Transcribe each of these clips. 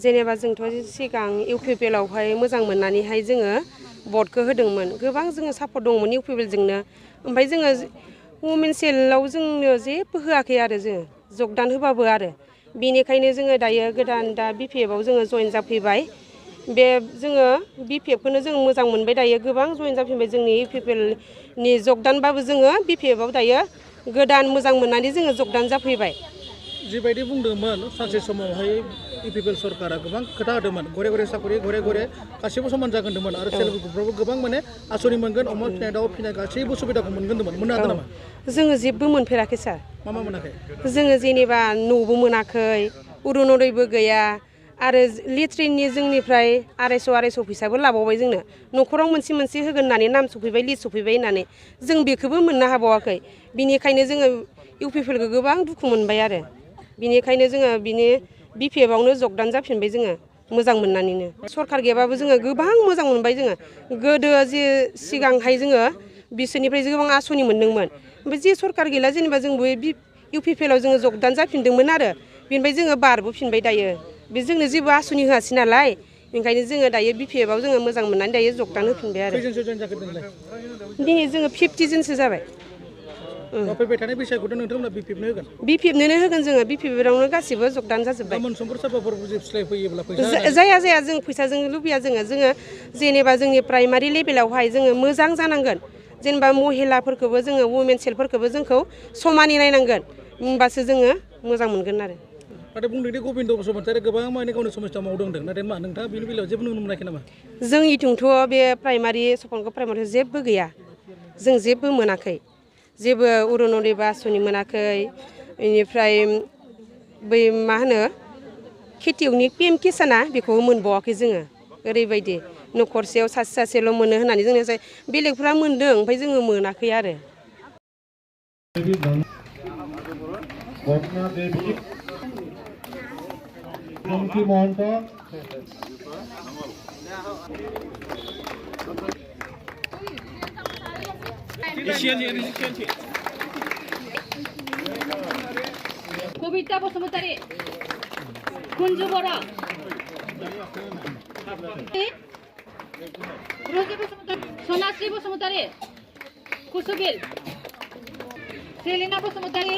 जेनेबा जोंथ' सिगां इउपिपिएलआवहाय मोजां मोननानैहाय जोङो भटखौ होदोंमोन गोबां जोङो सापर्ट दंमोन इउपिपिएलजोंनो ओमफ्राय जोङो वमेन सेलआव जोंनो जेबो होआखै आरो जोङो जगदान होबाबो आरो बेनिखायनो जोङो दायो गोदान दा बिपिएफआव जोङो जइन जाफैबाय बे जोङो बिपिएफखौनो जों मोजां मोनबाय दायो गोबां जइन जाफैबाय जोंनि इउपिपिएलनि जगदानबाबो जोङो बिपिएफआव दायो गोदान मोजां मोननानै जोङो जगदान जाफैबाय जिबायदि बुंदोंमोन सानसे समावहाय इउपिपिएल सरकारा गोबां खोथा होदोंमोन घरे घरे साखरि घरे घरे गासैबो समान जागोन होनदोंमोन आरो सेल्फ हेल्प ग्रुपफ्रावबो गोबां माने आसनि मोनगोन अमा फिनाय दाउ फिनाय गासैबो सुबिदाखौ मोनगोन होनदोंमोन मोननो हादों नामा जोङो जेबो मोनफेराखै सार मा मोनाखै जोङो जेनेबा न'बो मोनाखै अरुनदयबो गैया आरो लेट्रिननि जोंनिफ्राय 250 फैसाबो लाबावबाय जोंनो न'खराव मोनसे मोनसे होगोन होननानै नाम सफैबाय लिस्ट सफैबाय होननानै जों बेखौबो मोननो हाबावाखै बिनिखायनो जोङो इउपिपिएलखौ गोबां दुखु मोनबाय आरो बिनिखायनो जोङो बिनि बिपिएफआवनो जगदान जाफिनबाय जोङो मोजां मोननानैनो सरकार गैयाबाबो जोङो गोबां मोजां मोनबाय जोङो गोदो जे सिगांहाय जोङो बिसोरनिफ्राय गोबां आसनि मोनदोंमोन ओमफ्राय जे सरकार गैला जेनेबा जोंबो इउपिपिएलआव जोङो जगदान जाफिनदोंमोन आरो बेनिफ्राय जोङो बारबोफिनबाय दायो बे जोंनो जेबो आसनि होआसै नालाय ओंखायनो जोङो दायो बिपिएफआव जोङो मोजां मोननानै दायो जगदान होफिनबाय आरो खैजोनसो जइन जाखो नोंलाय दिनै जोङो 50 जनसो जाबाय फैबाय थानाय बैसागुखौथ' नोंथांमोना बिपिएफनो होगोन बिपिएफनोनो होगोन जोङो बिपिएफआवनो गासिबो जगदान जाजोब्बाय गाबोन समफोर सोरबाफोर बुजिस्लाय फैयोब्ला फैसा जाया जों फैसाजों लुबैया जोङो जेनेबा जोंनि प्राइमारि लेभेलावहाय जोङो मोजां जानांगोन जेनेबा महिलाफोरखौबो जोङो वमेन सेलफोरखौबो जोंखौ समानै नायनांगोन होमबासो जोङो मोजां मोनगोन आरो नाथाय बुंदों दि गबिन्द बसुमतारी गोबां माने गावनि समस्या मावदों होनदों नाथाय मा नोंथाङा बेनि बेलायाव जेबो नुनो मोनाखै नामा जोंनिथिंथ' बे प्राइमारि सपनगाव प्राइमारियाव जेबो गैया जों जेबो मोनाखै जेबो अरुनदय आसनि मोनाखै बेनिफ्राय बै मा होनो खेथियकनि पिएम किसाना बेखौबो मोनबावाखै जोङो ओरैबायदि न'खरसेयाव सासेल' मोनो होननानै जोंनो बेलेगफ्रा मोनदों ओमफ्राय जोङो मोनाखै आरो कबिता बसुमतारी कुंजु बर रजि बसुमतारी सनाश्री बसुमतारी कुसुबिल सेलिना बसुमतारी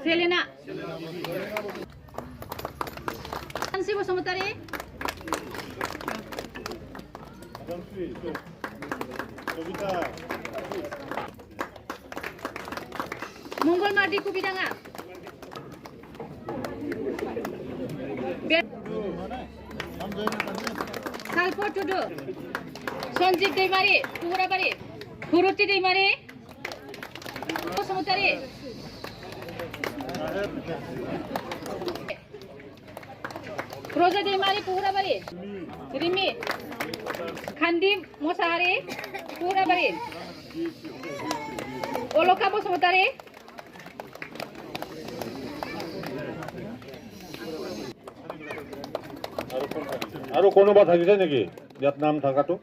सेलिना सानसि बसुमतारी मंगल मार्डी कुबिदाङा सालफर टुडु सन्जित दैमारी पुहुराबारी हुरुति दैमारी बसुमतारी रजा दैमारी पुहुराबारी रिमि खान्दी मोसाहारी पुहुराबारी अलका बसुमतारी আৰু কোনোবা থাকিছে নেকি ইয়াত নাম থকাটো